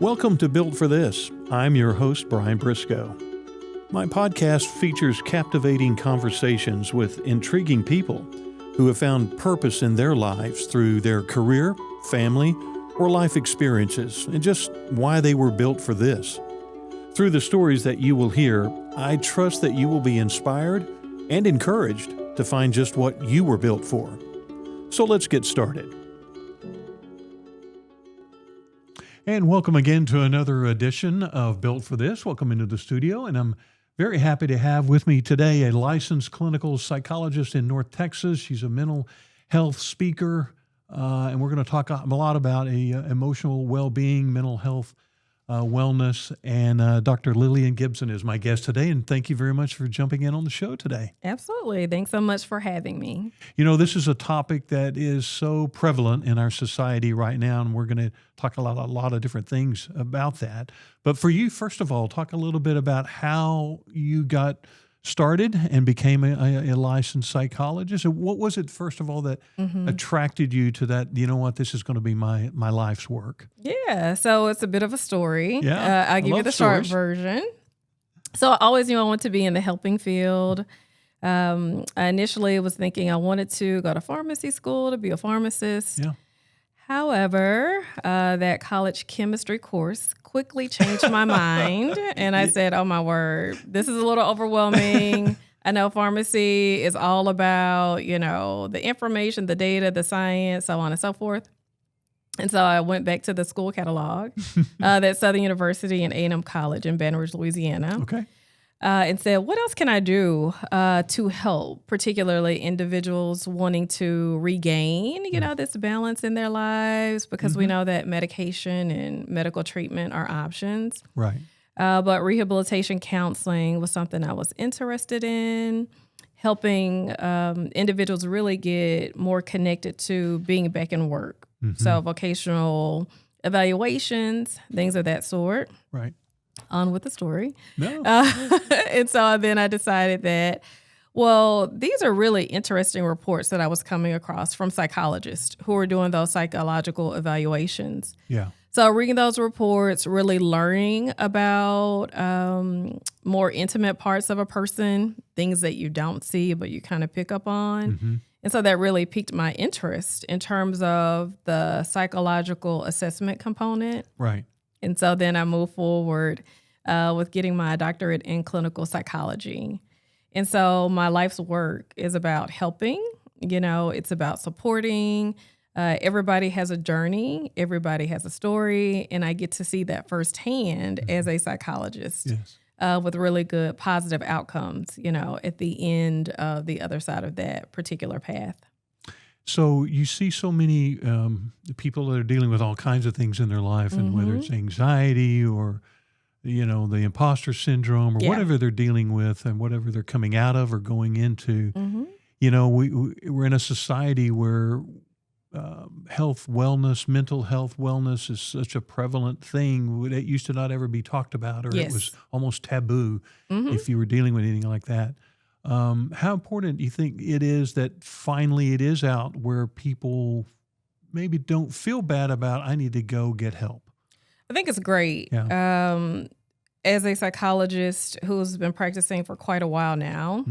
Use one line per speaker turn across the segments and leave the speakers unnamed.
Welcome to Built for This. I'm your host, Brian Briscoe. My podcast features captivating conversations with intriguing people who have found purpose in their lives through their career, family, or life experiences, and just why they were built for this. Through the stories that you will hear, I trust that you will be inspired and encouraged to find just what you were built for. So let's get started. And welcome again to another edition of Built for This. Welcome into the studio, and I'm very happy to have with me today a licensed clinical psychologist in North Texas. She's a mental health speaker, and we're going to talk a lot about emotional well-being, mental health, wellness, and Dr. Lillian Gibson is my guest today, and thank you very much for jumping in on the show today.
Absolutely. Thanks so much for having me.
You know, this is a topic that is so prevalent in our society right now, and we're going to talk a lot of different things about that. But for you, first of all, talk a little bit about how you got started and became a licensed psychologist. What was it, first of all, that attracted you to that, you know what, this is going to be my life's work?
Yeah, so it's a bit of a story.
Yeah,
I'll give you the short version. So I always knew I wanted to be in the helping field. I initially was thinking I wanted to go to pharmacy school to be a pharmacist.
Yeah.
However, that college chemistry course quickly changed my mind, and I said, oh, my word, this is a little overwhelming. I know pharmacy is all about, the information, the data, the science, so on and so forth. And so I went back to the school catalog at Southern University and A&M College in Baton Rouge, Louisiana.
Okay.
And said, what else can I do to help, particularly individuals wanting to regain, this balance in their lives? Because we know that medication and medical treatment are options.
Right.
But rehabilitation counseling was something I was interested in, helping individuals really get more connected to being back in work. So vocational evaluations, things of that sort.
Right.
On with the story.
No.
And so then I decided that, well, these are really interesting reports that I was coming across from psychologists who are doing those psychological evaluations.
Yeah.
So reading those reports, really learning about more intimate parts of a person, things that you don't see, but you kind of pick up on. And so that really piqued my interest in terms of the psychological assessment component.
Right.
And so then I moved forward with getting my doctorate in clinical psychology. And so my life's work is about helping, it's about supporting. Everybody has a journey. Everybody has a story. And I get to see that firsthand as a psychologist.
Yes.
With really good positive outcomes, at the end of the other side of that particular path. So
you see so many people that are dealing with all kinds of things in their life, and whether it's anxiety or, the imposter syndrome or whatever they're dealing with and whatever they're coming out of or going into, we're in a society where health, wellness, mental health, wellness is such a prevalent thing. It used to not ever be talked about, or it was almost taboo if you were dealing with anything like that. How important do you think it is that finally it is out where people maybe don't feel bad about, I need to go get help?
I think it's great.
Yeah.
As a psychologist who's been practicing for quite a while now,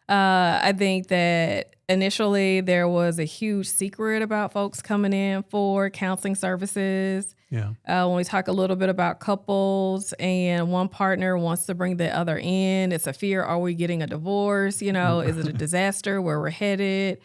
I think that initially there was a huge secret about folks coming in for counseling services.
Yeah.
When we talk a little bit about couples and one partner wants to bring the other in, it's a fear. Are we getting a divorce? Is it a disaster where we're headed?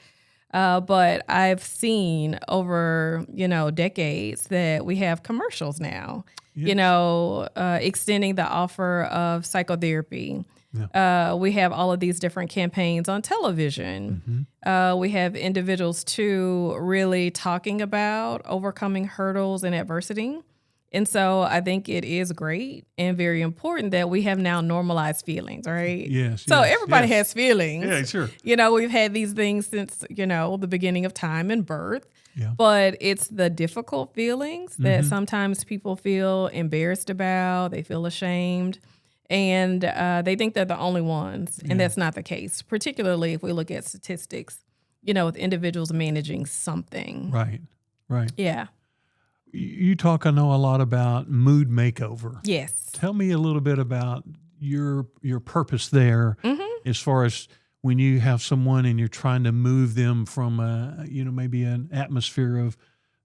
But I've seen over, decades that we have commercials now, extending the offer of psychotherapy. Yeah. We have all of these different campaigns on television. We have individuals, too, really talking about overcoming hurdles and adversity. And so I think it is great and very important that we have now normalized feelings, right?
Yes.
So everybody has feelings.
Yeah, sure.
We've had these things since, the beginning of time and birth.
Yeah.
But it's the difficult feelings that sometimes people feel embarrassed about. They feel ashamed. And they think they're the only ones. And that's not the case, particularly if we look at statistics, with individuals managing something.
Right.
Yeah.
You talk, I know, a lot about mood makeover.
Yes.
Tell me a little bit about your purpose there, as far as when you have someone and you're trying to move them from maybe an atmosphere of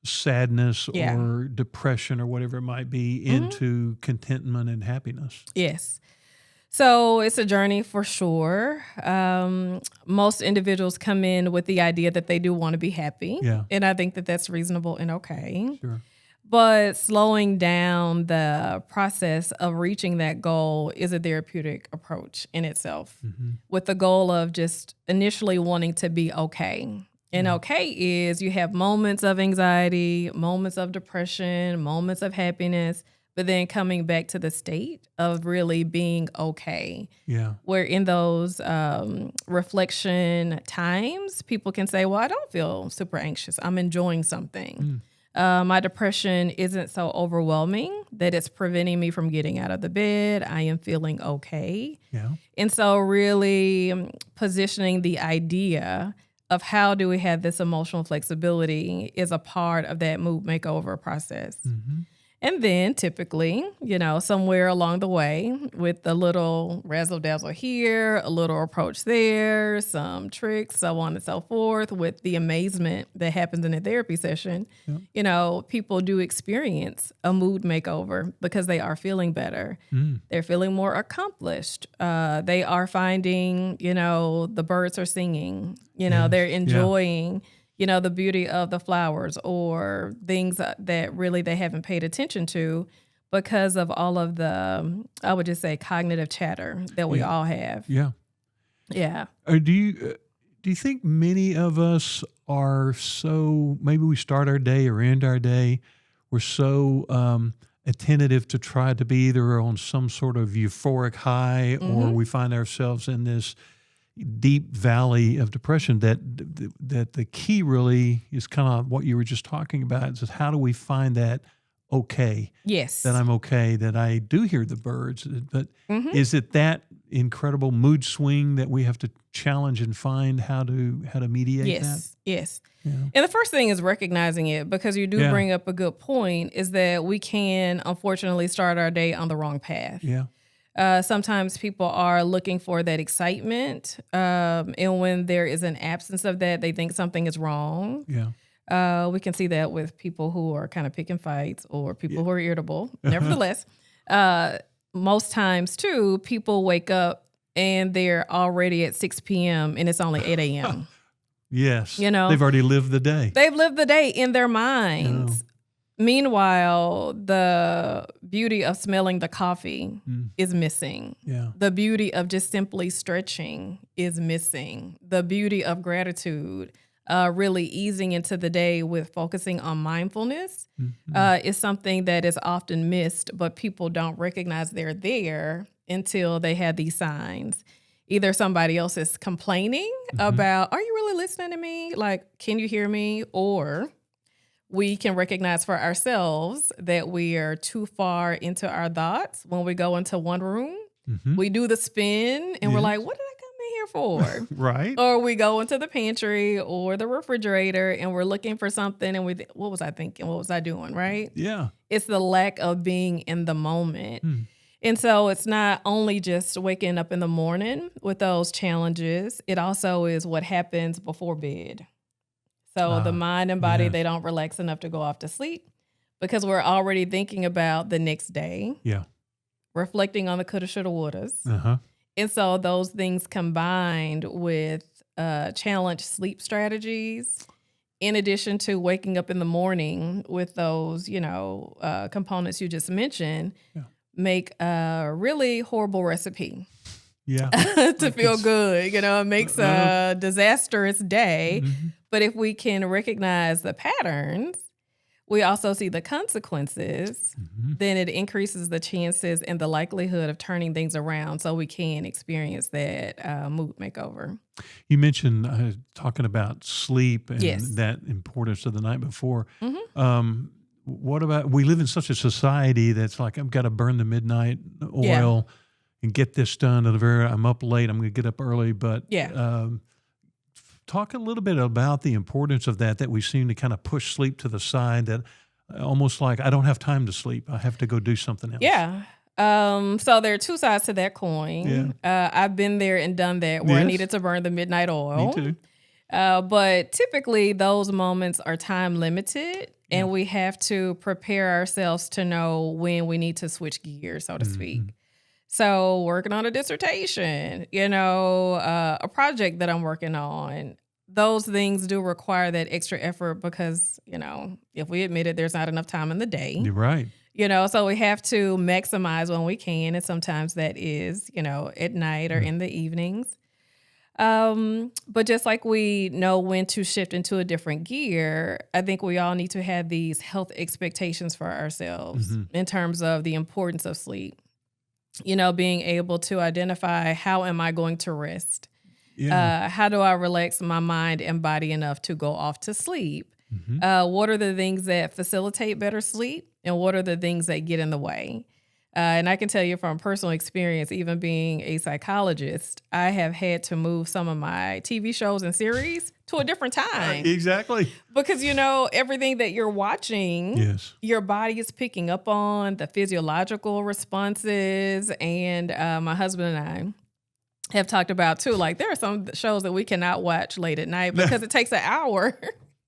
sadness or depression or whatever it might be into contentment and happiness.
Yes. So it's a journey for sure. Most individuals come in with the idea that they do want to be happy.
Yeah.
And I think that that's reasonable and okay.
Sure.
But slowing down the process of reaching that goal is a therapeutic approach in itself, with the goal of just initially wanting to be okay. And okay is you have moments of anxiety, moments of depression, moments of happiness, but then coming back to the state of really being okay.
Yeah.
Where in those reflection times, people can say, well, I don't feel super anxious. I'm enjoying something. My depression isn't so overwhelming that it's preventing me from getting out of the bed. I am feeling okay.
Yeah.
And so really positioning the idea of how do we have this emotional flexibility is a part of that mood makeover process. And then typically, somewhere along the way with a little razzle dazzle here, a little approach there, some tricks, so on and so forth, with the amazement that happens in a therapy session, people do experience a mood makeover because they are feeling better. They're feeling more accomplished. They are finding, the birds are singing, they're enjoying the beauty of the flowers or things that really they haven't paid attention to because of all of the, I would just say, cognitive chatter that we all have.
Yeah.
Yeah.
Do you think many of us are so, maybe we start our day or end our day, we're so attentive to try to be either on some sort of euphoric high or we find ourselves in this deep valley of depression that the key really is kind of what you were just talking about, is how do we find that okay?
Yes.
That I'm okay, that I do hear the birds. But is it that incredible mood swing that we have to challenge and find how to mediate that?
Yes.
Yeah.
And the first thing is recognizing it, because you do bring up a good point, is that we can unfortunately start our day on the wrong path.
Yeah.
Sometimes people are looking for that excitement, and when there is an absence of that, they think something is wrong.
Yeah.
We can see that with people who are kind of picking fights or people who are irritable. Nevertheless, most times, too, people wake up and they're already at 6 p.m. and it's only 8 a.m.
Yes. They've already lived the day.
They've lived the day in their minds. Meanwhile, the beauty of smelling the coffee is missing.
Yeah.
The beauty of just simply stretching is missing. The beauty of gratitude, really easing into the day with focusing on mindfulness, is something that is often missed, but people don't recognize they're there until they have these signs. Either somebody else is complaining about, are you really listening to me? Like, can you hear me? Or we can recognize for ourselves that we are too far into our thoughts when we go into one room. We do the spin and we're like, what did I come in here for?
Right.
Or we go into the pantry or the refrigerator and we're looking for something and what was I thinking? What was I doing? Right?
Yeah.
It's the lack of being in the moment. And so it's not only just waking up in the morning with those challenges, it also is what happens before bed. So the mind and body, they don't relax enough to go off to sleep because we're already thinking about the next day.
Yeah.
Reflecting on the coulda, shoulda, wouldas. And so those things combined with challenge sleep strategies, in addition to waking up in the morning with those, components you just mentioned, make a really horrible recipe.
Yeah.
To feel good. It makes a disastrous day. But if we can recognize the patterns, we also see the consequences, then it increases the chances and the likelihood of turning things around so we can experience that mood makeover.
You mentioned talking about sleep and that importance of the night before. What about, we live in such a society that's like, I've got to burn the midnight oil and get this done. I'm up late, I'm going to get up early. But talk a little bit about the importance of that we seem to kind of push sleep to the side, that almost like I don't have time to sleep. I have to go do something else.
Yeah. So there are two sides to that coin. I've been there and done that where I needed to burn the midnight oil.
Me too.
But typically those moments are time limited and we have to prepare ourselves to know when we need to switch gears, so to speak. So working on a dissertation, a project that I'm working on, those things do require that extra effort because, if we admit it, there's not enough time in the day.
You're right.
So we have to maximize when we can. And sometimes that is, at night or in the evenings. But just like we know when to shift into a different gear, I think we all need to have these health expectations for ourselves in terms of the importance of sleep. Being able to identify how am I going to rest? How do I relax my mind and body enough to go off to sleep? What are the things that facilitate better sleep? And what are the things that get in the way? And I can tell you from personal experience, even being a psychologist, I have had to move some of my TV shows and series to a different time.
Exactly.
Because, everything that you're watching, your body is picking up on the physiological responses. And my husband and I have talked about, too, like there are some shows that we cannot watch late at night because it takes an hour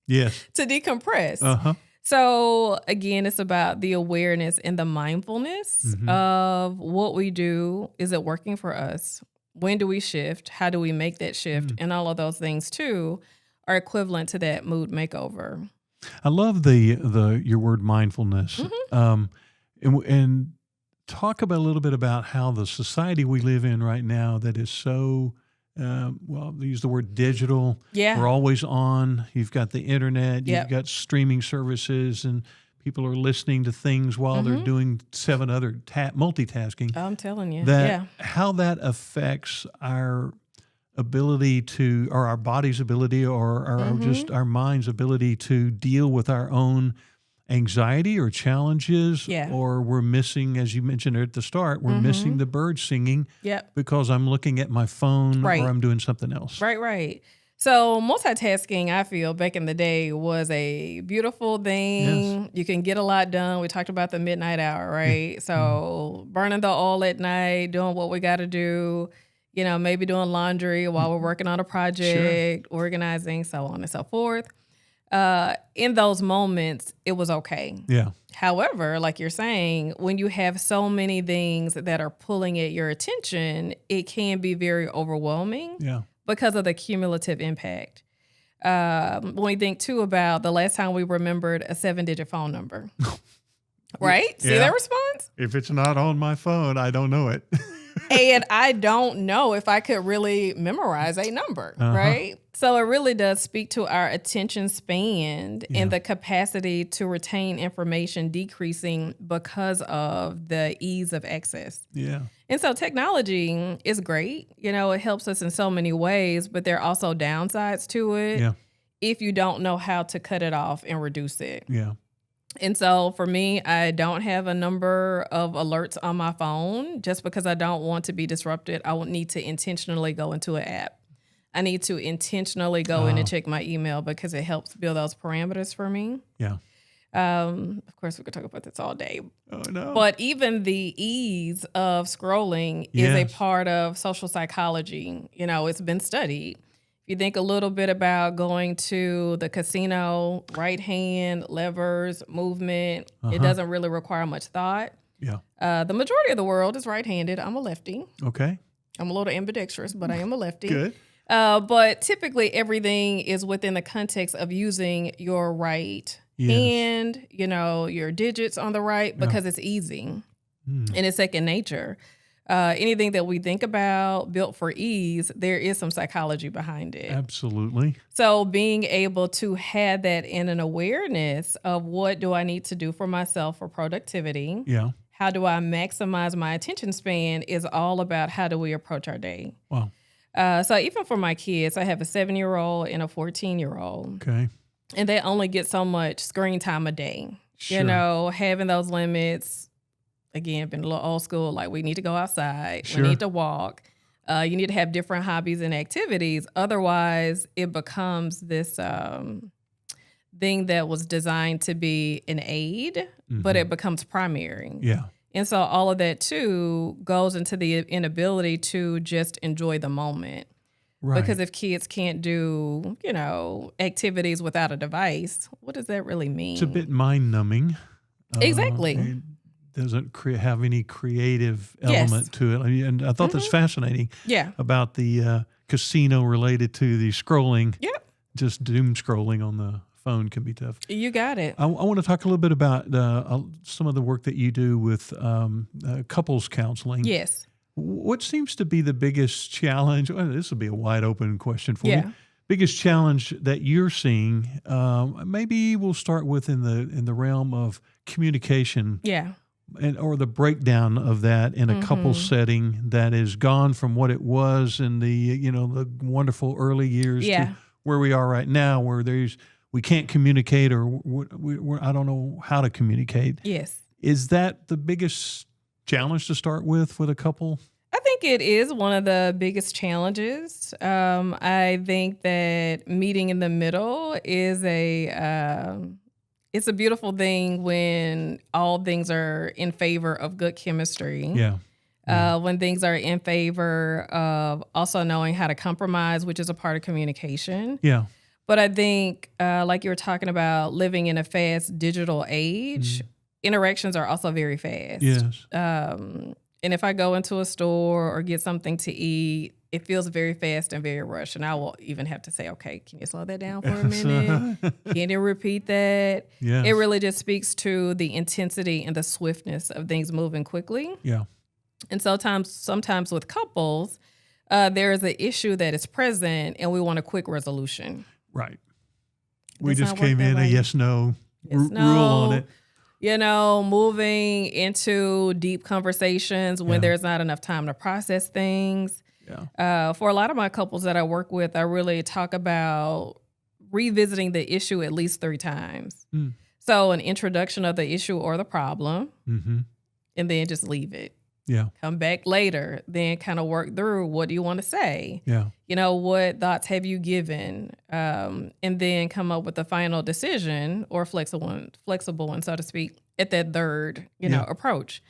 to decompress. So again, it's about the awareness and the mindfulness of what we do. Is it working for us? When do we shift? How do we make that shift? And all of those things too are equivalent to that mood makeover.
I love your word mindfulness. And talk about a little bit about how the society we live in right now that is so they use the word digital. We're always on. You've got the internet. You've got streaming services, and people are listening to things while they're doing 7 other multitasking.
I'm telling you.
How that affects our ability to, or our body's ability, or just our mind's ability to deal with our own anxiety or challenges, or we're missing, as you mentioned at the start, we're missing the birds singing because I'm looking at my phone or I'm doing something else.
Right. So multitasking, I feel, back in the day was a beautiful thing. You can get a lot done. We talked about the midnight hour, right? So burning the oil at night, doing what we got to do, maybe doing laundry while we're working on a project, organizing, so on and so forth. In those moments, it was okay. However, like you're saying, when you have so many things that are pulling at your attention, it can be very overwhelming because of the cumulative impact. When we think too about the last time we remembered a 7-digit phone number, right? See that response?
If it's not on my phone, I don't know it.
And I don't know if I could really memorize a number, right? So it really does speak to our attention span and the capacity to retain information decreasing because of the ease of access. And so technology is great. It helps us in so many ways, but there are also downsides to it if you don't know how to cut it off and reduce it. And so for me, I don't have a number of alerts on my phone just because I don't want to be disrupted. I will need to intentionally go into an app. I need to intentionally go in and check my email because it helps build those parameters for me. Of course, we could talk about this all day.
Oh, no.
But even the ease of scrolling is a part of social psychology. It's been studied. If you think a little bit about going to the casino, right hand, levers, movement, it doesn't really require much thought. The majority of the world is right-handed. I'm a lefty.
Okay.
I'm a little ambidextrous, but I am a lefty.
Good.
But typically everything is within the context of using your right hand, your digits on the right, because it's easy and it's second nature. Anything that we think about built for ease, there is some psychology behind it.
Absolutely.
So being able to have that in an awareness of what do I need to do for myself for productivity? How do I maximize my attention span is all about how do we approach our day.
Wow.
So even for my kids, I have a 7-year-old and a 14-year-old.
Okay.
And they only get so much screen time a day. Having those limits, again, been a little old school, like we need to go outside, we need to walk. You need to have different hobbies and activities. Otherwise, it becomes this thing that was designed to be an aid, but it becomes primary.
Yeah.
And so all of that too goes into the inability to just enjoy the moment.
Right.
Because if kids can't do, activities without a device, what does that really mean?
It's a bit mind numbing.
Exactly.
It doesn't have any creative element to it. And I thought that's fascinating.
Yeah.
About the casino related to the scrolling.
Yep.
Just doom scrolling on the phone can be tough.
You got it.
I want to talk a little bit about some of the work that you do with couples counseling.
Yes.
What seems to be the biggest challenge? Well, this will be a wide open question for you. Biggest challenge that you're seeing? Maybe we'll start with in the realm of communication. Yeah. Or the breakdown of that in a couple setting that is gone from what it was in the the wonderful early years to where we are right now, where we can't communicate or I don't know how to communicate.
Yes.
Is that the biggest challenge to start with a couple?
I think it is one of the biggest challenges. I think that meeting in the middle is it's a beautiful thing when all things are in favor of good chemistry.
Yeah.
When things are in favor of also knowing how to compromise, which is a part of communication.
Yeah.
But I think, like you were talking about, living in a fast digital age, interactions are also very fast.
Yes.
And if I go into a store or get something to eat, it feels very fast and very rushed. And I will even have to say, okay, can you slow that down for a minute? Can you repeat that?
Yes.
It really just speaks to the intensity and the swiftness of things moving quickly.
Yeah.
And sometimes with couples, there is an issue that is present and we want a quick resolution.
Right. We
Does
just
not work
came
that
in
way.
a yes/no rule
no.
on it.
Moving into deep conversations when there's not enough time to process things.
Yeah.
For a lot of my couples that I work with, I really talk about revisiting the issue at least 3 times. So an introduction of the issue or the problem, and then just leave it.
Yeah.
Come back later, then kind of work through what do you want to say?
Yeah.
What thoughts have you given? And then come up with a final decision or flexible one, so to speak, at that third, approach.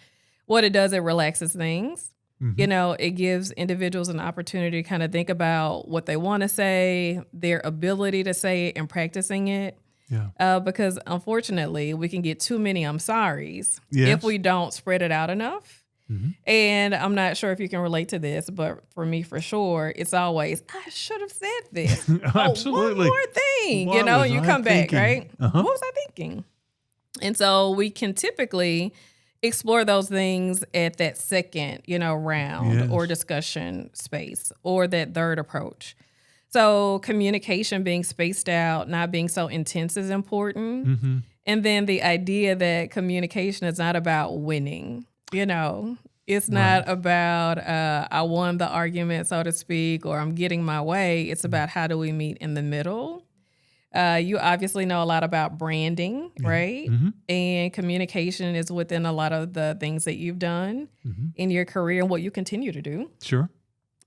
What it does, it relaxes things. It gives individuals an opportunity to kind of think about what they want to say, their ability to say it and practicing it.
Yeah.
Because unfortunately, we can get too many I'm sorry's
Yes.
if we don't spread it out enough. And I'm not sure if you can relate to this, but for me, for sure, it's always, I should have said this.
Absolutely.
One more thing,
What was
you
I
come back,
thinking?
right? What was I thinking? And so we can typically explore those things at that second, round or discussion space or that third approach. So communication being spaced out, not being so intense is important. And then the idea that communication is not about winning. It's not about I won the argument, so to speak, or I'm getting my way. It's about how do we meet in the middle. You obviously know a lot about branding, right? And communication is within a lot of the things that you've done in your career and what you continue to do.
Sure.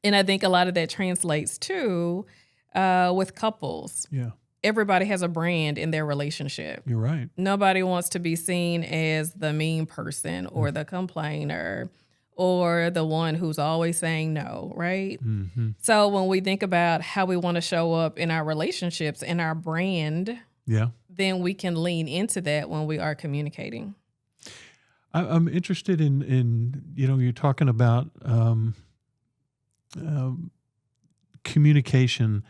And I think a lot of that translates to with couples.
Yeah.
Everybody has a brand in their relationship.
You're right.
Nobody wants to be seen as the mean person or the complainer or the one who's always saying no, right? So when we think about how we want to show up in our relationships and our brand, then we can lean into that when we are communicating.
I'm interested in you're talking about communication.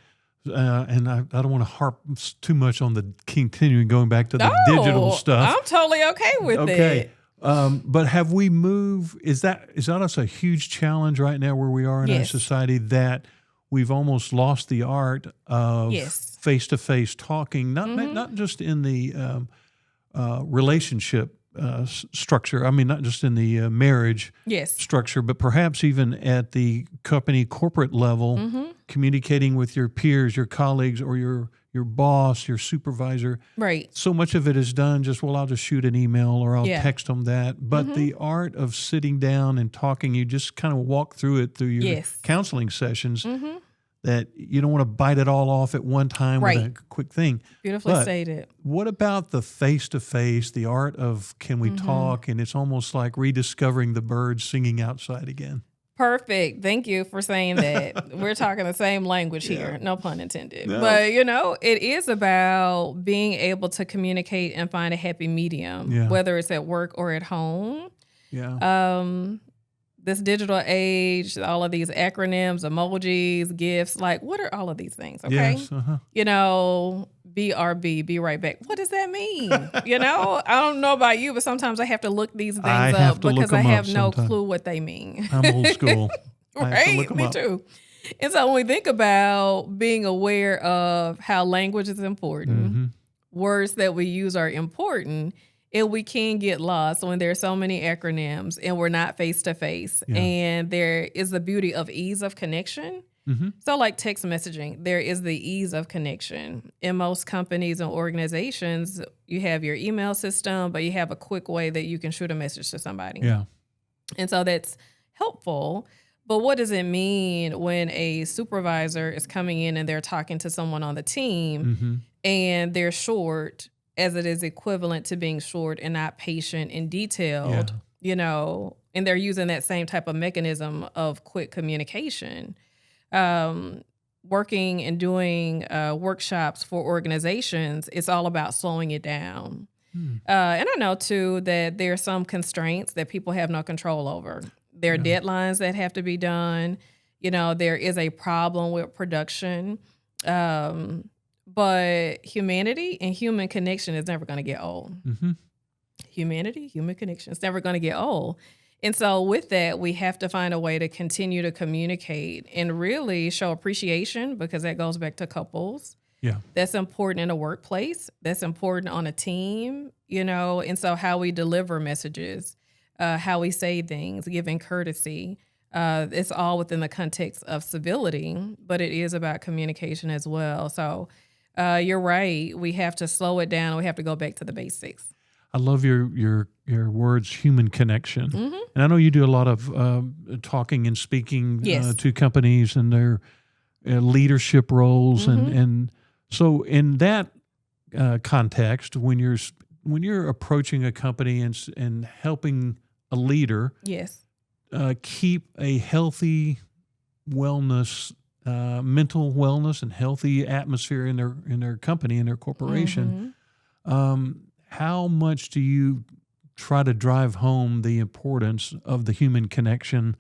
And I don't want to harp too much on the continuing going back to the digital stuff.
I'm totally okay with it.
But have we moved? Is that us a huge challenge right now where we are in our society that we've almost lost the art of face-to-face talking, not just in the relationship structure. I mean, not just in the marriage structure, but perhaps even at the company corporate level, communicating with your peers, your colleagues, or your boss, your supervisor.
Right.
So much of it is done just, I'll just shoot an email or I'll text them that. But the art of sitting down and talking, you just kind of walk through it through your counseling sessions. that you don't want to bite it all off at one time with a quick thing.
Beautifully
But
stated.
what about the face-to-face, the art of can we talk? And it's almost like rediscovering the birds singing outside again.
Perfect. Thank you for saying that. We're talking the same language here. No pun intended.
No.
But, it is about being able to communicate and find a happy medium, whether it's at work or at home.
Yeah.
This digital age, all of these acronyms, emojis, GIFs, like what are all of these things? Okay.
Yes.
BRB, be right back. What does that mean? I don't know about you, but sometimes I have to look these things
I have
up
to look
because I
them
have
up
no
sometime.
clue what they mean.
I'm old school. I have to look
Right?
them
Me
up.
too. And so when we think about being aware of how language is important, words that we use are important, and we can get lost when there are so many acronyms and we're not face to face. And there is the beauty of ease of connection. So like text messaging, there is the ease of connection. In most companies and organizations, you have your email system, but you have a quick way that you can shoot a message to somebody.
Yeah.
And so that's helpful. But what does it mean when a supervisor is coming in and they're talking to someone on the team and they're short, as it is equivalent to being short and not patient and detailed, and they're using that same type of mechanism of quick communication. Working and doing workshops for organizations, it's all about slowing it down. And I know, too, that there are some constraints that people have no control over. There are deadlines that have to be done. There is a problem with production. But humanity and human connection is never going to get old. Humanity, human connection is never going to get old. And so with that, we have to find a way to continue to communicate and really show appreciation, because that goes back to couples.
Yeah.
That's important in a workplace. That's important on a team, and so how we deliver messages, how we say things, giving courtesy. It's all within the context of civility, but it is about communication as well. So you're right. We have to slow it down. We have to go back to the basics.
I love your words, human connection. And I know you do a lot of talking and speaking to companies and their leadership roles. And so in that context, when you're approaching a company and helping a leader keep a healthy wellness, mental wellness and healthy atmosphere in their company, in their corporation, how much do you try to drive home the importance of the human connection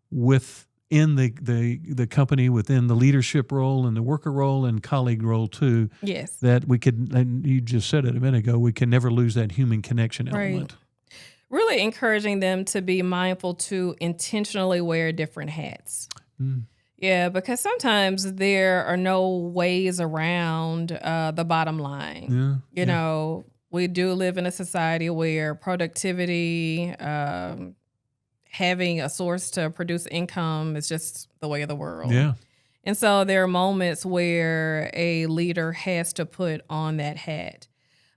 within the company, within the leadership role and the worker role and colleague role too?
Yes.
That we could, and you just said it a minute ago, we can never lose that human connection element.
Really encouraging them to be mindful to intentionally wear different hats. Yeah, because sometimes there are no ways around the bottom line. We do live in a society where productivity, having a source to produce income is just the way of the world.
Yeah.
And so there are moments where a leader has to put on that hat.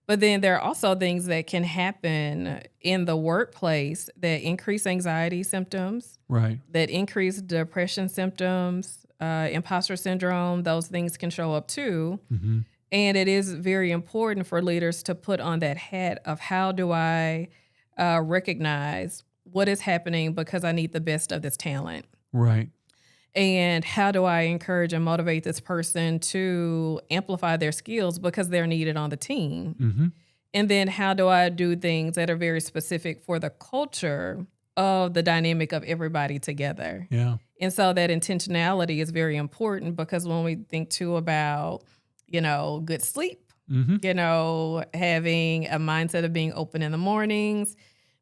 But then there are also things that can happen in the workplace that increase anxiety symptoms, that increase depression symptoms, imposter syndrome. Those things can show up too. And it is very important for leaders to put on that hat of how do I recognize what is happening because I need the best of this talent.
Right.
And how do I encourage and motivate this person to amplify their skills because they're needed on the team? And then how do I do things that are very specific for the culture of the dynamic of everybody together?
Yeah.
And so that intentionality is very important, because when we think too about good sleep, having a mindset of being open in the mornings.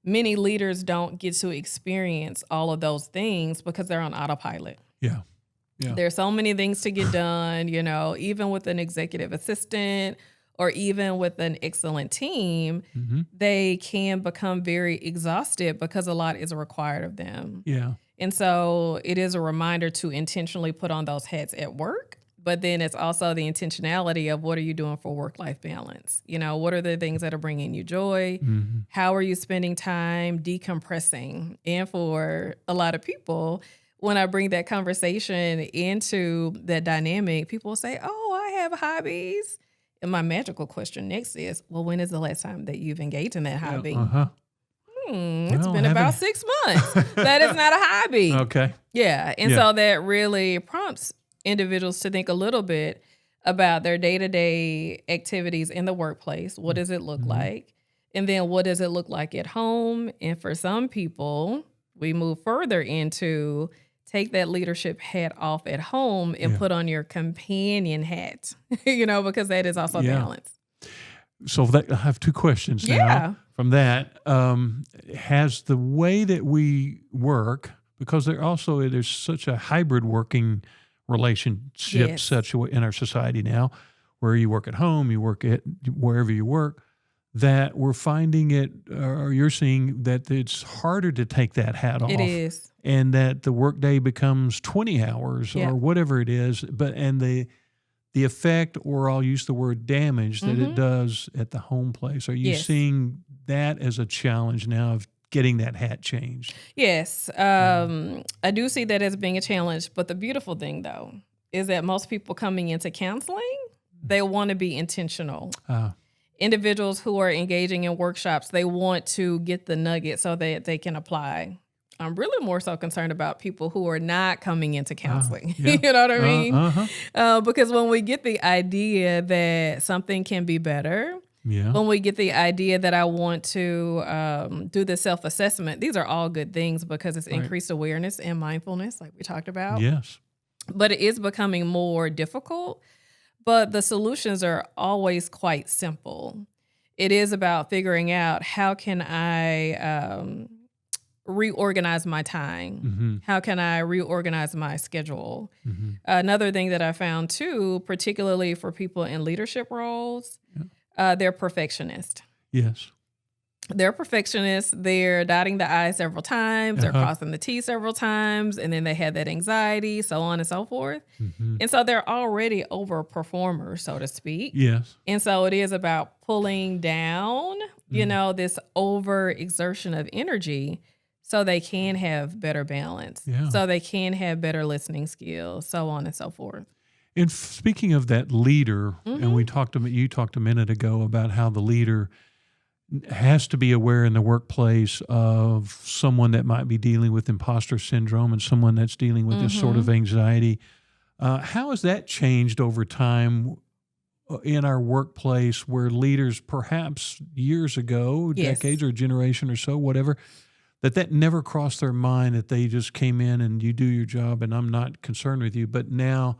Many leaders don't get to experience all of those things because they're on autopilot.
Yeah.
There's so many things to get done, even with an executive assistant or even with an excellent team, they can become very exhausted because a lot is required of them.
Yeah.
And so it is a reminder to intentionally put on those hats at work. But then it's also the intentionality of what are you doing for work-life balance? What are the things that are bringing you joy? How are you spending time decompressing? And for a lot of people, when I bring that conversation into that dynamic, people will say, oh, I have hobbies. And my magical question next is, well, when is the last time that you've engaged in that hobby? It's been about 6 months. That is not a hobby.
Okay.
Yeah. And so that really prompts individuals to think a little bit about their day-to-day activities in the workplace. What does it look like? And then what does it look like at home? And for some people, we move further into take that leadership hat off at home and put on your companion hat, because that is also balance.
So I have two questions now from that. Has the way that we work, because there's such a hybrid working relationship in our society now, where you work at home, you work at wherever you work, that we're finding it, or you're seeing that it's harder to take that hat off.
It is.
And that the workday becomes 20 hours or whatever it is, and the effect, or I'll use the word damage, that it does at the home place. Are you seeing that as a challenge now of getting that hat changed?
Yes. I do see that as being a challenge. But the beautiful thing, though, is that most people coming into counseling, they want to be intentional. Individuals who are engaging in workshops, they want to get the nugget so that they can apply. I'm really more so concerned about people who are not coming into counseling. You know what I mean? Because when we get the idea that something can be better, when we get the idea that I want to do the self-assessment, these are all good things because it's increased awareness and mindfulness, like we talked about.
Yes.
But it is becoming more difficult. But the solutions are always quite simple. It is about figuring out how can I reorganize my time? How can I reorganize my schedule? Another thing that I found too, particularly for people in leadership roles, they're perfectionists.
Yes.
They're perfectionists. They're dotting the I's several times. They're crossing the T's several times. And then they have that anxiety, so on and so forth. And so they're already overperformers, so to speak.
Yes.
And so it is about pulling down, this overexertion of energy so they can have better balance, so they can have better listening skills, so on and so forth.
And speaking of that leader, and you talked a minute ago about how the leader has to be aware in the workplace of someone that might be dealing with imposter syndrome and someone that's dealing with this sort of anxiety. How has that changed over time in our workplace, where leaders perhaps years ago, decades or a generation or so, whatever, that never crossed their mind, that they just came in and you do your job and I'm not concerned with you. But now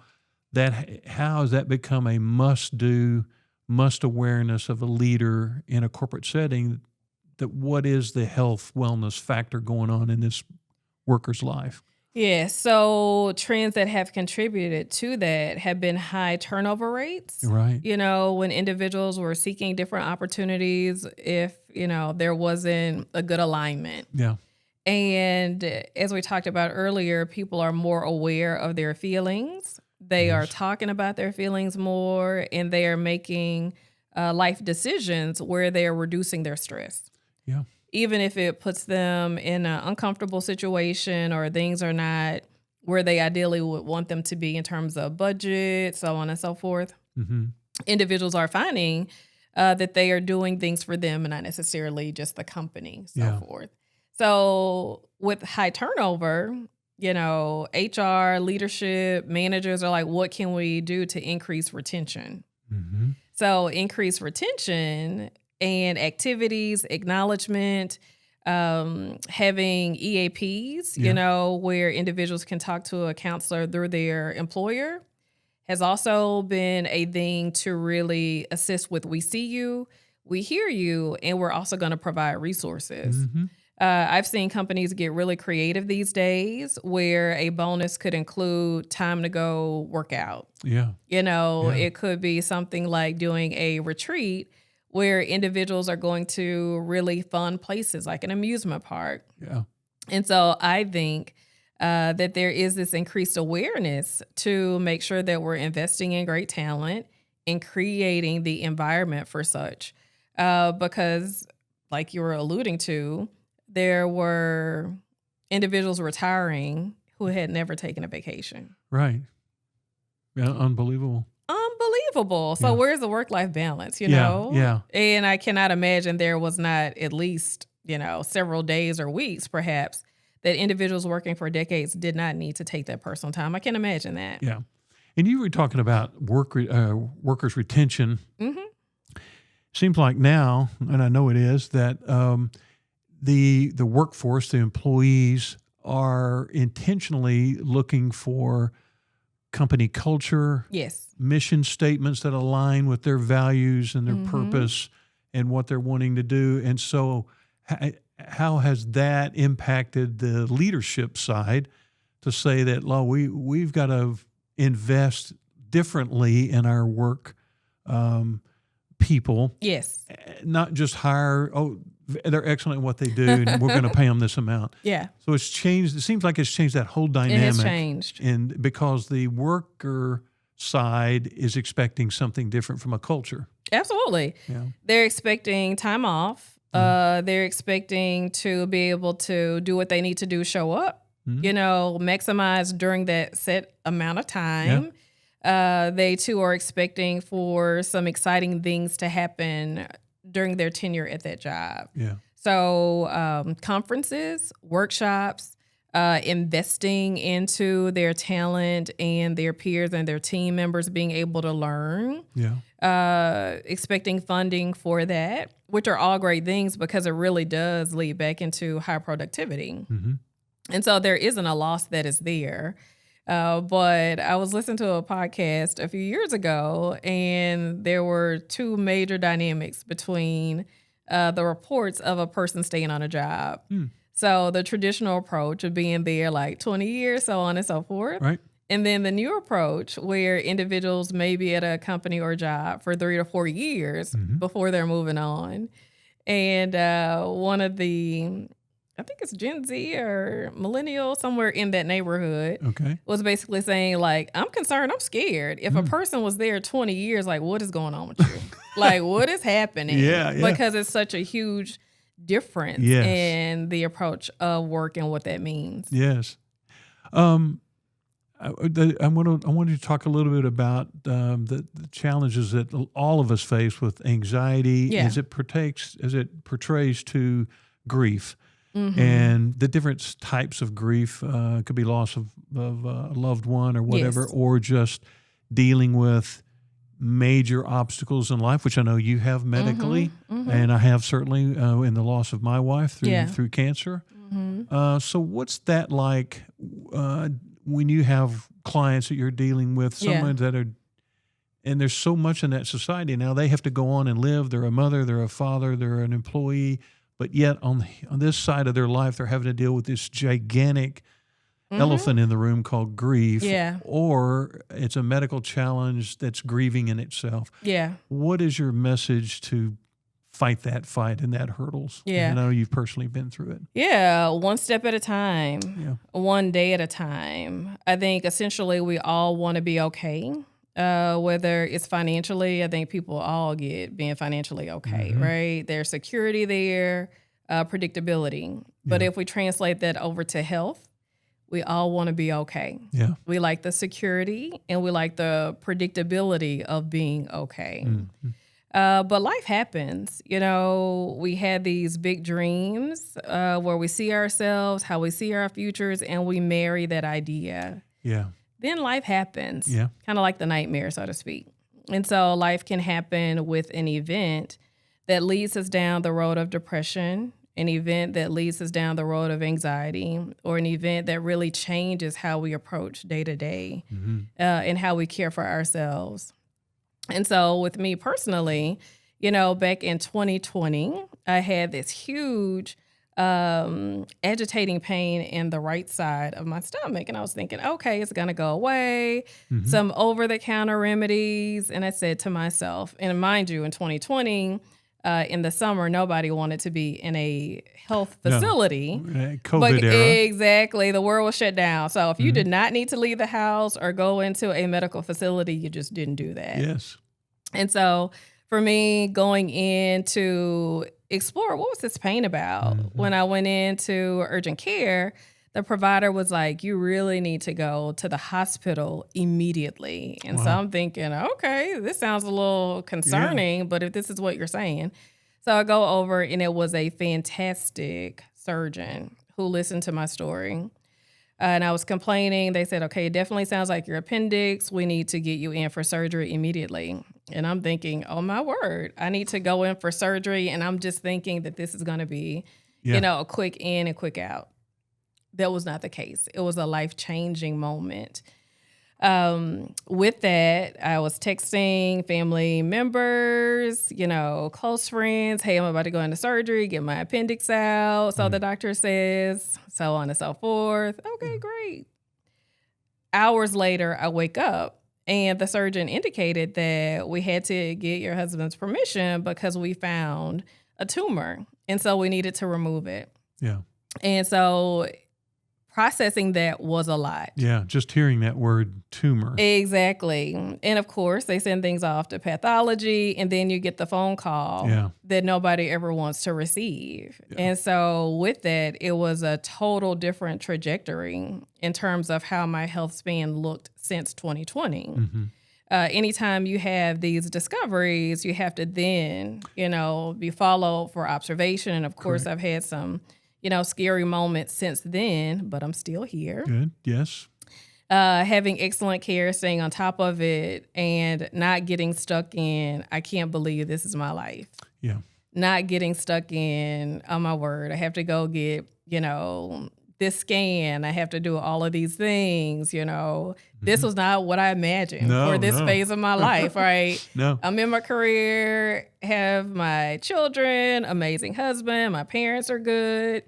how has that become a must awareness of a leader in a corporate setting, that what is the health wellness factor going on in this worker's life?
Yeah, so trends that have contributed to that have been high turnover rates.
Right.
When individuals were seeking different opportunities, if, there wasn't a good alignment.
Yeah.
And as we talked about earlier, people are more aware of their feelings. They are talking about their feelings more, and they are making life decisions where they are reducing their stress.
Yeah.
Even if it puts them in an uncomfortable situation or things are not where they ideally would want them to be in terms of budget, so on and so forth. Individuals are finding that they are doing things for them and not necessarily just the company, so forth. So with high turnover, HR, leadership, managers are like, what can we do to increase retention? So increase retention and activities, acknowledgement, having EAPs, where individuals can talk to a counselor through their employer, has also been a thing to really assist with. We see you, we hear you, and we're also going to provide resources. I've seen companies get really creative these days where a bonus could include time to go work out. It could be something like doing a retreat where individuals are going to really fun places like an amusement park. And so I think that there is this increased awareness to make sure that we're investing in great talent and creating the environment for such. Because like you were alluding to, there were individuals retiring who had never taken a vacation.
Right. Yeah, unbelievable.
Unbelievable. So
Yeah.
where's the work-life balance, you
Yeah,
know?
yeah.
And I cannot imagine there was not at least, you know, several days or weeks perhaps that individuals working for decades did not need to take that personal time. I can't imagine that.
Yeah. And you were talking about workers' retention.
Mm-hmm.
Seems like now, and I know it is, that the workforce, the employees, are intentionally looking for company culture,
Yes.
mission statements that align with their values and their
Mm-hmm.
purpose and what they're wanting to do. And so how has that impacted the leadership side to say that, we've got to invest differently in our work people,
Yes.
not just hire, they're excellent at what they do and we're going to pay them this amount.
Yeah.
So it's changed. It seems like it's changed that whole dynamic.
It has changed.
And because the worker side is expecting something different from a culture.
Absolutely.
Yeah.
They're expecting time off. They're expecting to be able to do what they need to do, show up, you know, maximize during that set amount of time. Yeah. They too are expecting for some exciting things to happen during their tenure at that job.
Yeah.
So conferences, workshops, investing into their talent and their peers and their team members being able to learn. Yeah. Expecting funding for that, which are all great things because it really does lead back into high productivity. Mm-hmm. And so there isn't a loss that is there. But I was listening to a podcast a few years ago, and there were two major dynamics between the reports of a person staying on a job. So the traditional approach of being there like 20 years, so on and so forth. Right. And then the new approach where individuals may be at a company or job for 3 to 4 years before they're moving on. And one of the, I think it's Gen Z or millennial, somewhere in that neighborhood, was basically saying, like, I'm concerned, I'm scared. If a person was there 20 years, like, what is going on with you? Like, what is happening? Yeah. Because it's such a huge difference in the approach of work and what that means.
Yes. I wanted to talk a little bit about the challenges that all of us face with anxiety as it portrays to grief. Mm-hmm. And the different types of grief could be loss of a loved one or whatever, or just dealing with major obstacles in life, which I know you have medically, and I have certainly in the loss of my wife through cancer. Mm-hmm. So what's that like when you have clients that you're dealing with, someone that are, and there's so much in that society now, they have to go on and live. They're a mother, they're a father, they're an employee. But yet on this side of their life, they're having to deal with this gigantic elephant in the room called grief. Yeah. Or it's a medical challenge that's grieving in itself. Yeah. What is your message to fight that fight and that hurdles? Yeah. I know you've personally been through it.
Yeah. One step at a time. Yeah. One day at a time. I think essentially we all want to be okay. Whether it's financially, I think people all get being financially okay, right? There's security there, predictability. But if we translate that over to health, we all want to be okay. Yeah. We like the security and we like the predictability of being okay. Mm-hmm. But life happens. You know, we had these big dreams where we see ourselves, how we see our futures, and we marry that idea. Yeah. Then life happens, kind of like the nightmare, so to speak. And so life can happen with an event that leads us down the road of depression, an event that leads us down the road of anxiety, or an event that really changes how we approach day to day and how we care for ourselves. And so with me personally, you know, back in 2020, I had this huge agitating pain in the right side of my stomach. And I was thinking, okay, it's going to go away, some over-the-counter remedies. And I said to myself, and mind you, in 2020, in the summer, nobody wanted to be in a health facility. No. COVID era. Exactly. The world was shut down. So if you did not need to leave the house or go into a medical facility, you just didn't do that. Yes. And so for me, going in to explore what was this pain about, when I went into urgent care, the provider was like, you really need to go to the hospital immediately. And so
Wow.
I'm thinking, okay, this sounds a little concerning, but if this is what you're saying. So I go over, and it was a fantastic surgeon who listened to my story. And I was complaining. They said, okay, it definitely sounds like your appendix. We need to get you in for surgery immediately. And I'm thinking, oh, my word, I need to go in for surgery. And I'm just thinking that this is going to be, a quick in and quick out. That was not the case. It was a life-changing moment. With that, I was texting family members, close friends. Hey, I'm about to go into surgery, get my appendix out. So the doctor says, so on and so forth. Okay, great. Hours later, I wake up, and the surgeon indicated that we had to get your husband's permission because we found a tumor. And so we needed to remove it.
Yeah.
And so processing that was a lot.
Yeah, just hearing that word tumor.
Exactly. And of course, they send things off to pathology, and then you get the phone call that nobody ever wants to receive. Yeah. And so with that, it was a total different trajectory in terms of how my health span looked since 2020. Mm-hmm. Anytime you have these discoveries, you have to then, be followed for observation. And of course, Correct. I've had some scary moments since then, but I'm still here.
Good, yes.
Having excellent care, staying on top of it, and not getting stuck in, I can't believe this is my life.
Yeah.
Not getting stuck in, oh my word, I have to go get, this scan. I have to do all of these things, This was not what I imagined for this phase of my life, right?
No.
I'm in my career, have my children, amazing husband, my parents are good.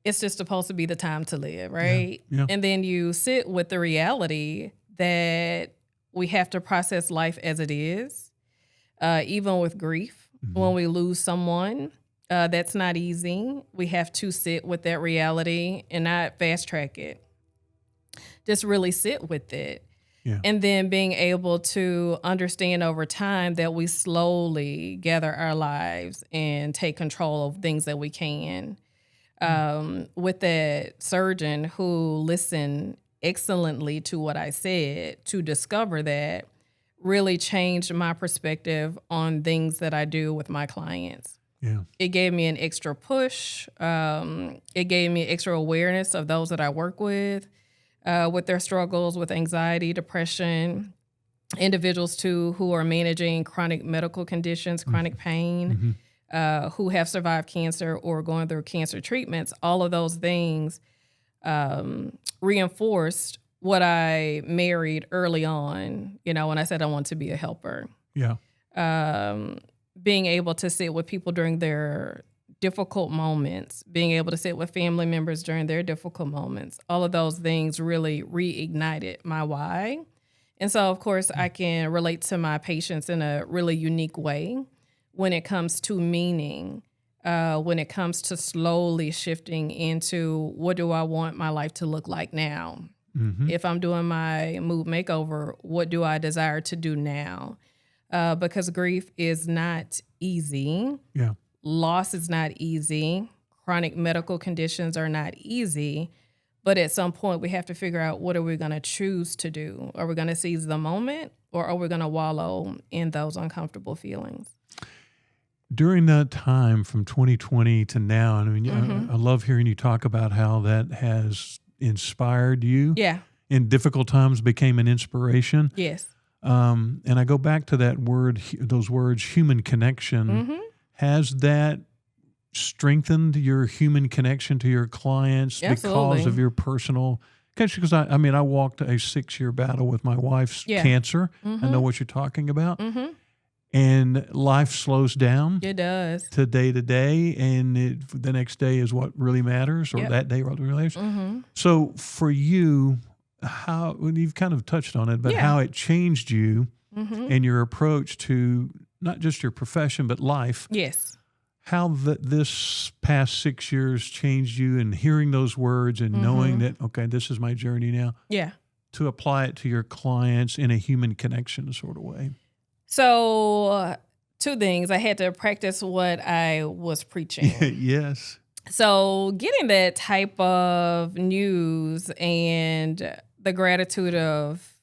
It's just supposed to be the time to live, right?
Yeah.
And then you sit with the reality that we have to process life as it is, even with grief. Mm-hmm. When we lose someone, that's not easy. We have to sit with that reality and not fast track it. Just really sit with it. Yeah. And then being able to understand over time that we slowly gather our lives and take control of things that we can. With that surgeon who listened excellently to what I said, to discover that really changed my perspective on things that I do with my clients.
Yeah.
It gave me an extra push. It gave me extra awareness of those that I work with their struggles with anxiety, depression, individuals too who are managing chronic medical conditions, chronic pain, who have survived cancer or going through cancer treatments. All of those things reinforced what I married early on, when I said I want to be a helper.
Yeah.
Being able to sit with people during their difficult moments, being able to sit with family members during their difficult moments, all of those things really reignited my why. And so, of course, I can relate to my patients in a really unique way when it comes to meaning, when it comes to slowly shifting into what do I want my life to look like now? Mm-hmm. If I'm doing my mood makeover, what do I desire to do now? Because grief is not easy.
Yeah.
Loss is not easy. Chronic medical conditions are not easy. But at some point, we have to figure out what are we going to choose to do? Are we going to seize the moment, or are we going to wallow in those uncomfortable feelings?
During that time from 2020 to now, I love hearing you talk about how that has inspired you.
Yeah.
In difficult times became an inspiration.
Yes.
And I go back to that word, those words, human connection. Mm-hmm. Has that strengthened your human connection to your clients because of your personal? Because I walked a 6-year battle with my wife's cancer. Mm-hmm. I know what you're talking about. Mm-hmm. And life slows down.
It does.
To day, and the next day is what really matters, or that day what really matters. Mm-hmm. So for you, you've kind of touched on it, but how it changed you and your approach to not just your profession, but life.
Yes.
How this past 6 years changed you, and hearing those words and knowing that, okay, this is my journey now.
Yeah.
To apply it to your clients in a human connection sort of way.
So 2 things. I had to practice what I was preaching.
Yes.
So getting that type of news and the gratitude of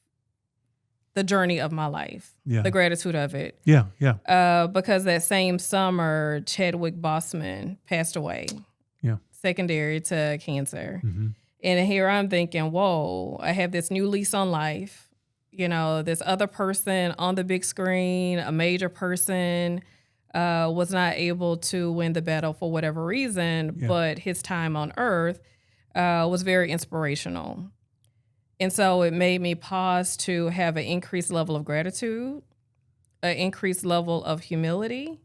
the journey of my life, the gratitude of it.
Yeah.
Because that same summer, Chadwick Boseman passed away.
Yeah.
Secondary to cancer.
Mm-hmm.
And here I'm thinking, whoa, I have this new lease on life. You know, this other person on the big screen, a major person, was not able to win the battle for whatever reason, but his time on earth was very inspirational. And so it made me pause to have an increased level of gratitude, an increased level of humility,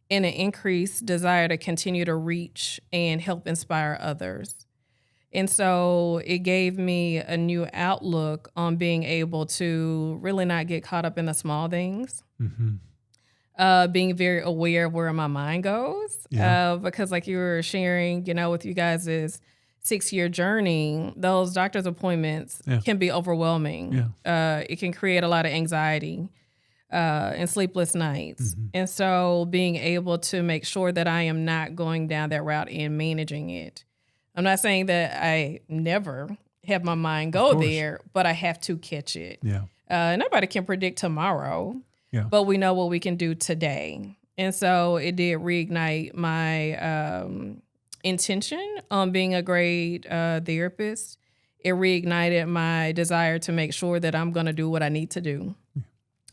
and an increased desire to continue to reach and help inspire others. And so it gave me a new outlook on being able to really not get caught up in the small things.
Mm-hmm.
Being very aware of where my mind goes. Because like you were sharing, you know, with you guys' 6-year journey, those doctor's appointments can be overwhelming. It can create a lot of anxiety and sleepless nights.
Mm-hmm.
And so being able to make sure that I am not going down that route and managing it. I'm not saying that I never have my mind go there, but I have to catch it. Nobody can predict tomorrow. But we know what we can do today. And so it did reignite my intention on being a great therapist. It reignited my desire to make sure that I'm going to do what I need to do.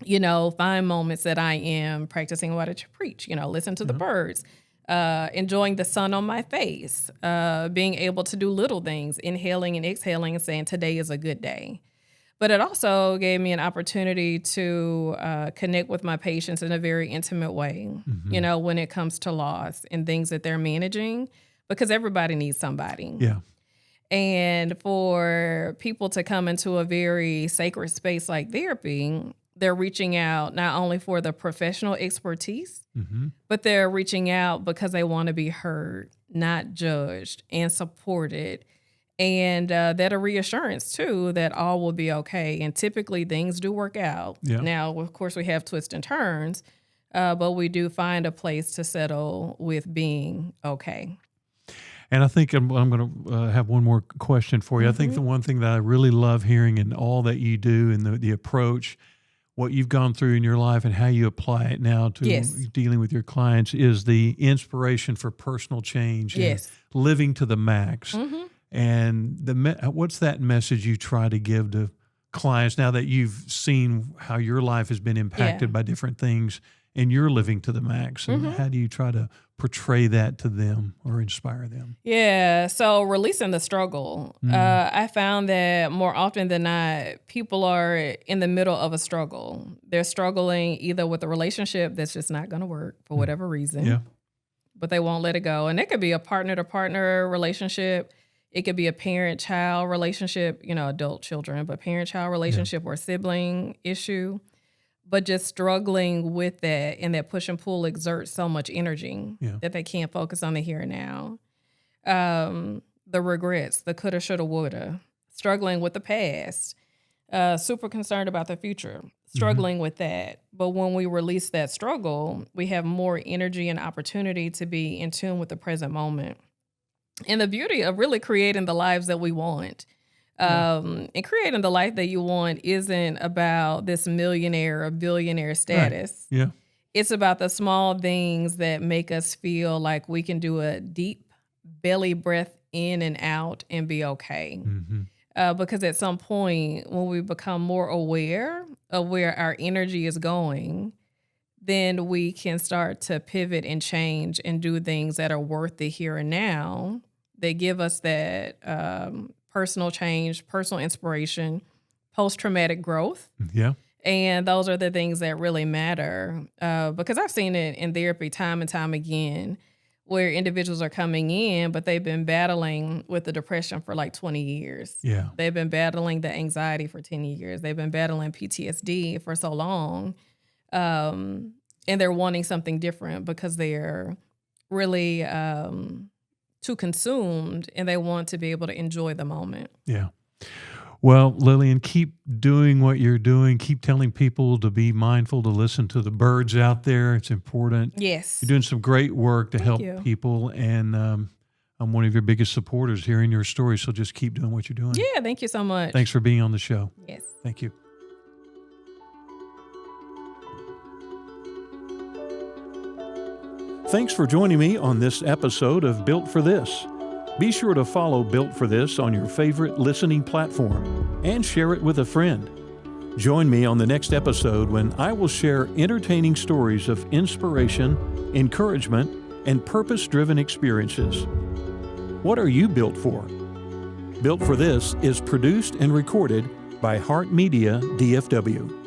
You know, find moments that I am practicing what I preach, you know, listen to the birds, enjoying the sun on my face, being able to do little things, inhaling and exhaling and saying today is a good day. But it also gave me an opportunity to connect with my patients in a very intimate way, you know, when it comes to loss and things that they're managing, because everybody needs somebody. And for people to come into a very sacred space like therapy, they're reaching out not only for the professional expertise, but they're reaching out because they want to be heard, not judged, and supported. And that a reassurance, too, that all will be okay. And typically things do work out. Now, of course, we have twists and turns, but we do find a place to settle with being okay.
And I think I'm going to have one more question for you. I think the one thing that I really love hearing in all that you do and the approach, what you've gone through in your life and how you apply it now to dealing with your clients is the inspiration for personal change and living to the max. And what's that message you try to give to clients now that you've seen how your life has been impacted by different things and you're living to the max? And how do you try to portray that to them or inspire them?
So releasing the struggle. I found that more often than not, people are in the middle of a struggle. They're struggling either with a relationship that's just not going to work for whatever reason, but they won't let it go. And it could be a partner-to-partner relationship. It could be a parent-child relationship, you know, adult children, but parent-child relationship or sibling issue. But just struggling with that and that push and pull exerts so much energy that they can't focus on the here and now. The regrets, the coulda, shoulda, woulda, struggling with the past, super concerned about the future, struggling with that. But when we release that struggle, we have more energy and opportunity to be in tune with the present moment. And the beauty of really creating the lives that we want. And creating the life that you want isn't about this millionaire or billionaire status. It's about the small things that make us feel like we can do a deep belly breath in and out and be okay. Because at some point, when we become more aware of where our energy is going, then we can start to pivot and change and do things that are worth the here and now. They give us that personal change, personal inspiration, post-traumatic growth. And those are the things that really matter. Because I've seen it in therapy time and time again, where individuals are coming in, but they've been battling with the depression for like 20 years. They've been battling the anxiety for 10 years. They've been battling PTSD for so long. And they're wanting something different because they're really too consumed and they want to be able to enjoy the moment.
Well, Lillian, keep doing what you're doing. Keep telling people to be mindful, to listen to the birds out there. It's important.
Yes.
You're doing some great work to help people. And I'm one of your biggest supporters hearing your story, so just keep doing what you're doing.
Yeah, thank you so much.
Thanks for being on the show.
Yes.
Thank you. Thanks for joining me on this episode of Built for This. Be sure to follow Built for This on your favorite listening platform and share it with a friend. Join me on the next episode when I will share entertaining stories of inspiration, encouragement, and purpose-driven experiences. What are you built for? Built for This is produced and recorded by Heart Media DFW.